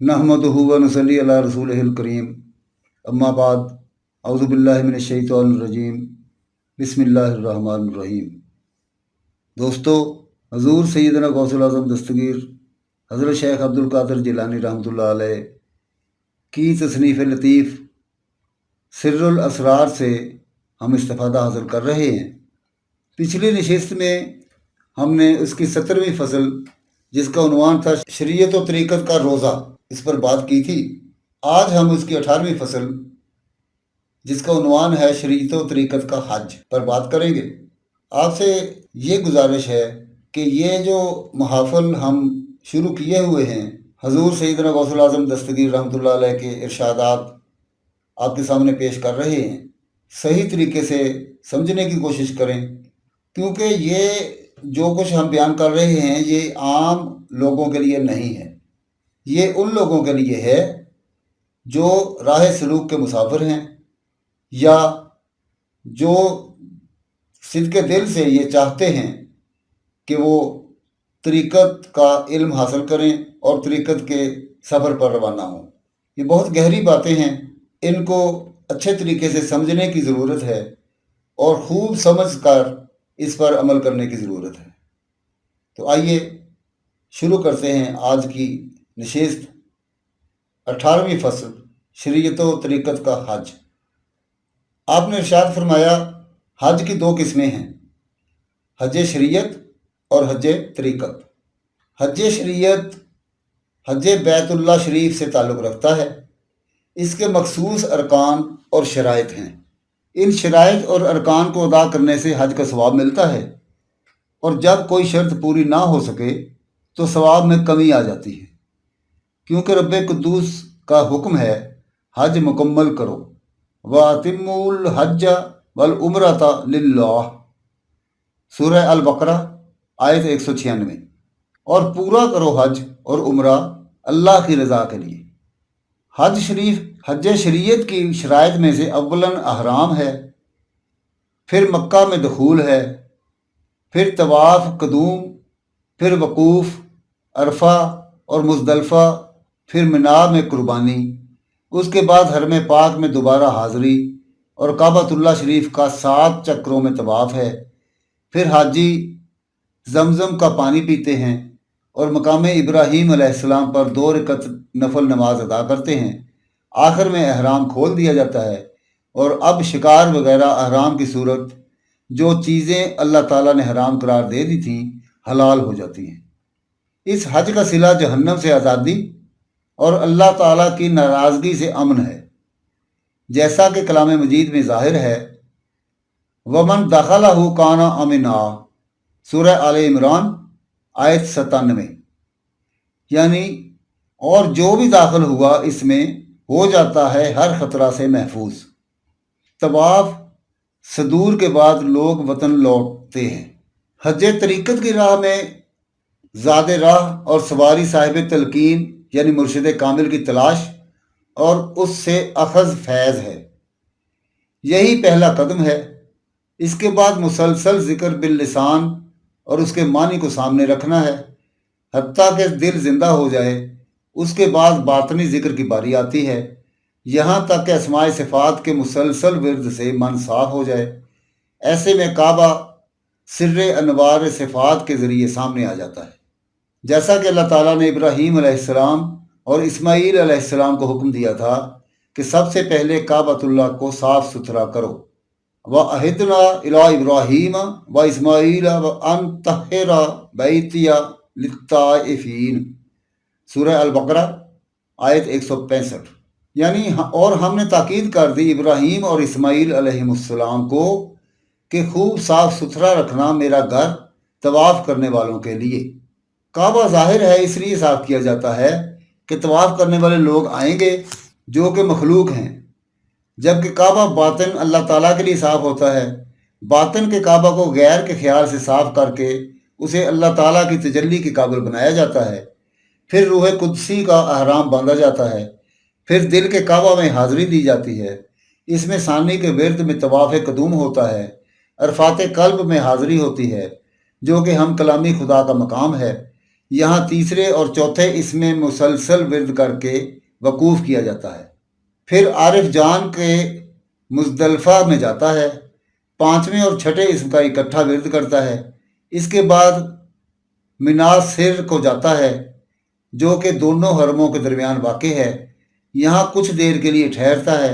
नहमदुहु व नसल्ली अला रसूलिहिल करीम, अम्मा बाद, औज़ु बिल्लाहि मिनश शैतानिर रजीम, बिस्मिल्लाहिर रहमानिर रहीम। दोस्तों, हजूर सैयदना गौसुल आज़म दस्तगीर हज़रत शेख अब्दुल कादिर जिलानी रहमतुल्लाह अलैह की तसनीफ़ लतीफ़ सिर्रुल असरार से हम इस्तिफ़ादा हासिल कर रहे हैं। पिछली नशिस्त में हमने उसकी 17वीं फसल, जिसका उन्वान था शरीयत व तरीक़त का रोज़ा, इस पर बात की थी। आज हम उसकी 18वीं फसल, जिसका उन्वान है शरीयत व तरीक़त का हज, पर बात करेंगे। आपसे ये गुजारिश है कि ये जो महाफल हम शुरू किए हुए हैं, हजूर सैयदना गौसुल आज़म दस्तगीर रहमतुल्लाह अलैह के इरशादात आपके सामने पेश कर रहे हैं, सही तरीके से समझने की कोशिश करें, क्योंकि ये जो कुछ हम बयान कर रहे हैं ये आम लोगों के लिए नहीं है। ये उन लोगों के लिए है जो राह सलूक के मुसाफिर हैं, या जो सिद्क़े दिल से ये चाहते हैं कि वो तरीक़त का इल्म हासिल करें और तरीक़त के सफ़र पर रवाना हों। ये बहुत गहरी बातें हैं, इनको अच्छे तरीके से समझने की ज़रूरत है और खूब समझ कर इस पर अमल करने की ज़रूरत है। तो आइए शुरू करते हैं आज की नशिस्त, 18वीं फसल, शरीयत व तरीक़त का हज। आपने इरशाद फरमाया, हज की 2 किस्में हैं, हज शरीयत और हज तरीक़त। हज शरीयत हज बैतुल्लाह शरीफ से ताल्लुक़ रखता है। इसके मखसूस अरकान और शराइत हैं। इन शराइत और अरकान को अदा करने से हज का सवाब मिलता है, और जब कोई शर्त पूरी ना हो सके तो सवाब में कमी आ जाती है, क्योंकि रब्बे कुद्दूस का हुक्म है, हज मुकम्मल करो, वातिमुल हज वल उम्रता लिल्लाह, सूरह अल बकरा आयत 196। और पूरा करो हज और उम्रा अल्लाह की रज़ा के लिए। हज शरीयत की शराइत में से अव्वलन अहराम है, फिर मक्का में दखूल है, फिर तवाफ़ कदूम, फिर वकूफ़ अरफा और मुज़दलफ़ा, फिर मिना में कुर्बानी, उसके बाद हरम पाक में दोबारा हाज़री और काबतुल्लाह शरीफ का 7 चक्रों में तवाफ़ है। फिर हाजी जमज़म का पानी पीते हैं और मकाम इब्राहीम अलैहिस्सलाम पर 2 रकअत नफल नमाज अदा करते हैं। आखिर में अहराम खोल दिया जाता है और अब शिकार वगैरह अहराम की सूरत, जो चीज़ें अल्लाह ताला ने हराम करार दे दी थी, हलाल हो जाती हैं। इस हज का सिला जहन्नम से आज़ादी और अल्लाह ताला की नाराज़गी से अमन है, जैसा कि कलाम मजीद में ज़ाहिर है, वमन दखलहु काना अमिना, सूरह आले इमरान आयत 97। यानी और जो भी दाखिल हुआ इसमें हो जाता है हर ख़तरा से महफूज। तवाफ़ सदूर के बाद लोग वतन लौटते हैं। हज तरीक़त की राह में ज़ादे राह और सवारी साहिब तलकीन यानी मुर्शिद कामिल की तलाश और उससे अखज़ फैज़ है। यही पहला कदम है। इसके बाद मुसलसल ज़िक्र बिल लिसान और उसके मानी को सामने रखना है, हत्ता कि दिल जिंदा हो जाए। उसके बाद बातनी ज़िक्र की बारी आती है, यहाँ तक कि अस्माए सिफ़ात के मुसलसल विर्द से मन साफ हो जाए। ऐसे में काबा सिर्रे अनवार सिफ़ात के ज़रिए सामने आ जाता है, जैसा कि अल्लाह ताला ने इब्राहीम अलैहिस्सलाम और इस्माईल अलैहिस्सलाम को हुक्म दिया था कि सबसे पहले काबतुल्लाह को साफ़ सुथरा करो। व अहिदना इला इब्राहीम व इस्माईल व अन तहिरा बैतिया लित्ताइफीन, सूरह अल बकरा आयत 165। यानी और हमने ताकीद कर दी इब्राहीम और इस्माईल अलैहिमुस्सलाम को कि खूब साफ सुथरा रखना मेरा घर तवाफ़ करने वालों के लिए। काबा ज़ाहिर है इसलिए साफ़ किया जाता है कि तवाफ़ करने वाले लोग आएंगे जो कि मखलूक हैं, जबकि काबा बातिन अल्लाह ताला के लिए साफ़ होता है। बातिन के काबा को गैर के ख्याल से साफ़ करके उसे अल्लाह ताला की तजल्ली के काबिल बनाया जाता है। फिर रूह कुदसी का अहराम बांधा जाता है। फिर दिल के काबा में हाज़री दी जाती है। इसमें सानी के विर्द में तवाफ़ कदूम होता है। अरफात कल्ब में हाज़री होती है, जो कि हम कलामी खुदा का मकाम है। यहाँ तीसरे और चौथे इसमें मुसलसल विरद करके वकूफ़ किया जाता है। फिर आरिफ जान के मुज़दलिफ़ा में जाता है, पाँचवें और छठे इसम का इकट्ठा विरद करता है। इसके बाद मिनासिर को जाता है, जो कि दोनों हरमों के दरमियान वाक़ है। यहाँ कुछ देर के लिए ठहरता है,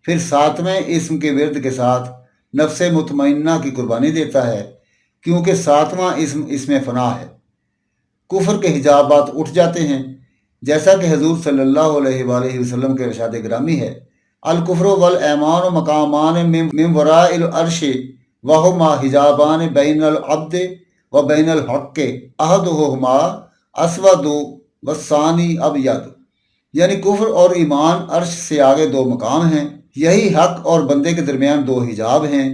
फिर सातवें इसम के विरद के साथ नफ्स मुतमइन्ना की कुर्बानी देता है, क्योंकि सातवां इसम इसमें फ़ना है। कुफ्र के हिजाबात उठ जाते हैं, जैसा कि हजूर सल्लल्लाहु अलैहि वसल्लम के इरशाद गिरामी है, अल कुफ्र वल ऐमान मकामान मिन वराइल अर्श वहुमा हिजाबान बैनल अब्द व बैनल हक़ अहदुहुमा अस्वदु वस्सानी अबयद। यानी कुफ्र और ईमान अर्श से आगे दो मकाम हैं, यही हक और बंदे के दरमियान दो हिजाब हैं।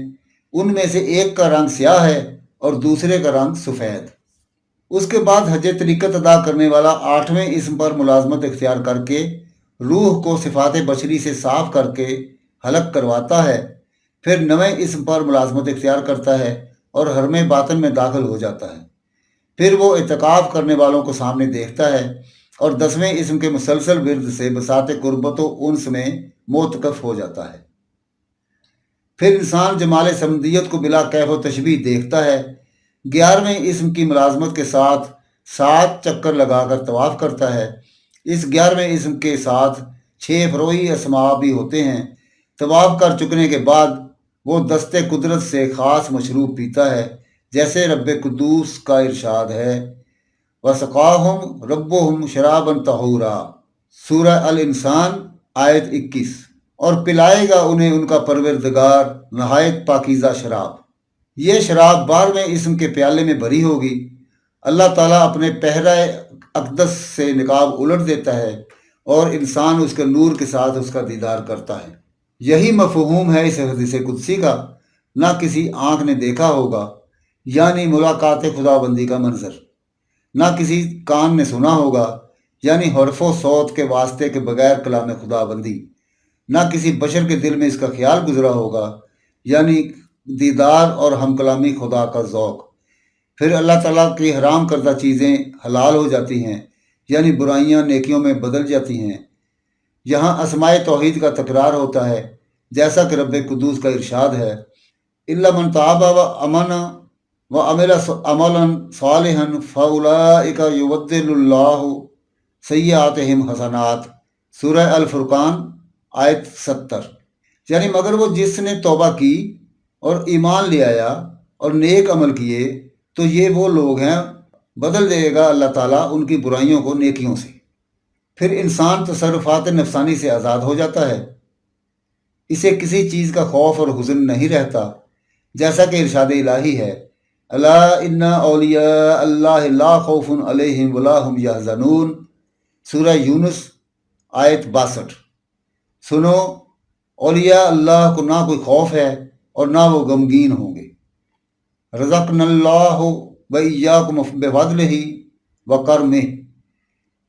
उनमें से एक का रंग स्याह है और दूसरे का रंग सफ़ेद। उसके बाद हज तरीक़त अदा करने वाला आठवें इसम पर मुलाजमत इख्तियार करके रूह को सिफात बशरी से साफ करके हलक करवाता है। फिर नवें इसम पर मुलाजमत इख्तियार करता है और हरम बातन में दाखिल हो जाता है। फिर वो इत्तिकाफ़ करने वालों को सामने देखता है और 10वें इसम के मुसलसल विरद से बसात कुर्बत उन्स में मोतकफ़ हो जाता है। फिर इंसान जमाल समदियत को बिला कैफ व तशबीह देखता है। 11वें इसम की मुलाजमत के साथ 7 चक्कर लगाकर तवाफ़ करता है। इस 11वें इसम के साथ 6 फ़रोई असमा भी होते हैं। तवाफ़ कर चुकने के बाद वो दस्ते कुदरत से ख़ास मशरूब पीता है, जैसे रब कुद्दूस का इरशाद है, वसक़ाहुम रब्बुहुम शराबन तहूरा, सूरह अल इंसान आयत 21। और पिलाएगा उन्हें उनका परवरदिगार नहायत पाकीज़ा शराब। ये शराब 12वें इसम के प्याले में भरी होगी। अल्लाह ताला अपने पहरा अक़दस से निकाब उलट देता है और इंसान उसके नूर के साथ उसका दीदार करता है। यही मफ़हूम है इस हदीस कुदसी का, ना किसी आँख ने देखा होगा, यानी मुलाकात खुदाबंदी का मंजर, ना किसी कान ने सुना होगा, यानी हरफो सौत के वास्ते के बगैर कलाम खुदाबंदी, ना किसी बशर के दिल में इसका ख्याल गुजरा होगा, यानी दीदार और हमकलामी खुदा का ज़ौक़। फिर अल्लाह ताला की हराम करदा चीज़ें हलाल हो जाती हैं, यानी बुराइयां नेकियों में बदल जाती हैं। यहाँ अस्माए तौहीद का तकरार होता है, जैसा कि रब कुद्दूस का इरशाद है, इल्ला मन ताबा व अमन व अमिला अमलन सालिहन फउलाइका युबद्दिलुल्लाहु सय्यातिहिम हसनात, सूरह अल फुरकान आयत 70। यानी मगर वो जिसने तौबा की और ईमान ले आया और नेक अमल किए, तो ये वो लोग हैं, बदल देगा अल्लाह ताला उनकी बुराइयों को नेकियों से। फिर इंसान तसर्रुफात नफसानी से आज़ाद हो जाता है। इसे किसी चीज़ का खौफ और हुज़न नहीं रहता, जैसा कि इरशाद इलाही है, अला इन्ना औलिया अल्लाह ला खौफुन अलैहिम वला हुम यहज़नून, सूरह यूनुस आयत 62। सुनो, औलिया अल्लाह को ना कोई खौफ है और ना वो गमगीन होंगे। रज़क़नल्लाहु व इय्याकुम बिफ़ज़लिही व करमिही।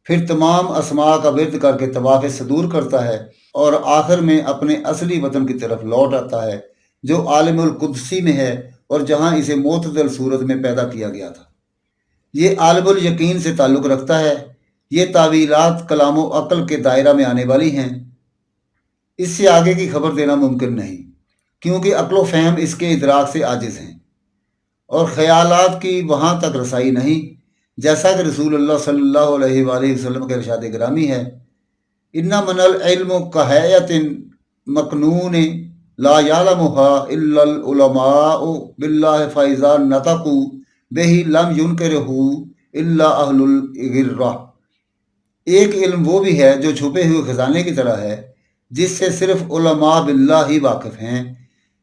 फिर तमाम अस्मा का विरद करके तवाफ़ सदूर करता है और आखिर में अपने असली वतन की तरफ लौट आता है, जो आलमुल कुद्सी में है और जहाँ इसे मोतदल सूरत में पैदा किया गया था। ये आलमुल यकीन से ताल्लुक़ रखता है। ये तावीलात कलामो अक़ल के दायरा में आने वाली हैं। इससे आगे की खबर देना मुमकिन नहीं, क्योंकि अक्ल फ़हम इसके इदराक से आजिज़ हैं और ख़यालात की वहाँ तक रसाई नहीं, जैसा कि रसूलुल्लाह सल्लल्लाहु अलैहि वसल्लम के इरशाद गिरामी है, इन्ना मनल इल्मु कहयतिन मकनून ला यालमुहा इल्लल उलमाउ बिल्लाहि फ़इज़ा नतक़ू बिही लम युनकिरहु इल्ला अहलुल गिर्रा। एक इल्म वो भी है जो छुपे हुए खजाने की तरह है, जिससे सिर्फ उलमा बिल्लाह ही वाकिफ़ हैं।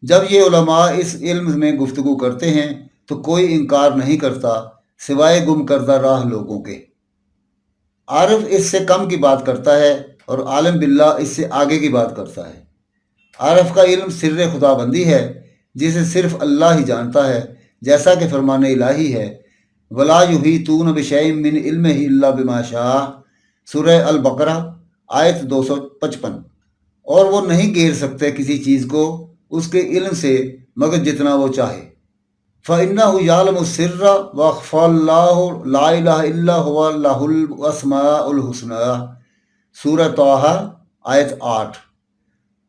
जब ये उलमा इस इल्म में गुफ्तगू करते हैं तो कोई इनकार नहीं करता, सिवाय गुम करदा राह लोगों के। आरिफ इससे कम की बात करता है और आलिम बिल्लाह इससे आगे की बात करता है। आरिफ का इल्म सिर्र खुदाबंदी है, जिसे सिर्फ अल्लाह ही जानता है, जैसा कि फरमान इलाही है, वला युहीतून बिशैइन मिन इल्मिही इल्ला बिमा शाअ, सूरह अल बकरा आयत 255। और वो नहीं घेर सकते किसी चीज़ को उसके इल्म से मगर जितना वो चाहे। فَإِنَّهُ يَعْلَمُ السِّرَّ وَأَخْفَى اللَّهُ لَا إِلَٰهَ إِلَّا هُوَ لَهُ الْأَسْمَاءُ الْحُسْنَىٰ۔ سورہ طٰہٰ آیت 8۔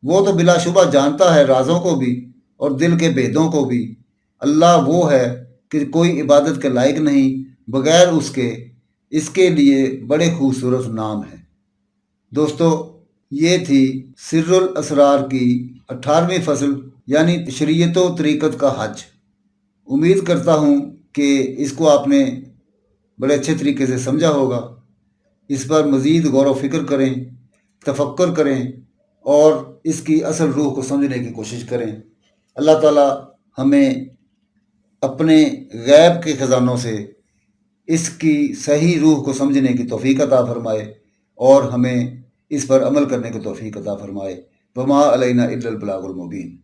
وہ تو بلا شبہ جانتا ہے رازوں کو بھی اور دل کے بھیدوں کو بھی۔ اللہ وہ ہے کہ کوئی عبادت کے لائق نہیں بغیر اس کے لیے بڑے خوبصورت نام ہیں۔ دوستو، یہ تھی سر الاسرار کی 18ویں فصل، یعنی شریعت و طریقت کا حج۔ امید کرتا ہوں کہ اس کو آپ نے بڑے اچھے طریقے سے سمجھا ہوگا۔ اس پر مزید غور و فکر کریں، تفکر کریں اور اس کی اصل روح کو سمجھنے کی کوشش کریں۔ اللہ تعالیٰ ہمیں اپنے غیب کے خزانوں سے اس کی صحیح روح کو سمجھنے کی توفیق عطا فرمائے اور ہمیں اس پر عمل کرنے کی توفیق عطا فرمائے۔ وما علینا الا البلاغ المبین۔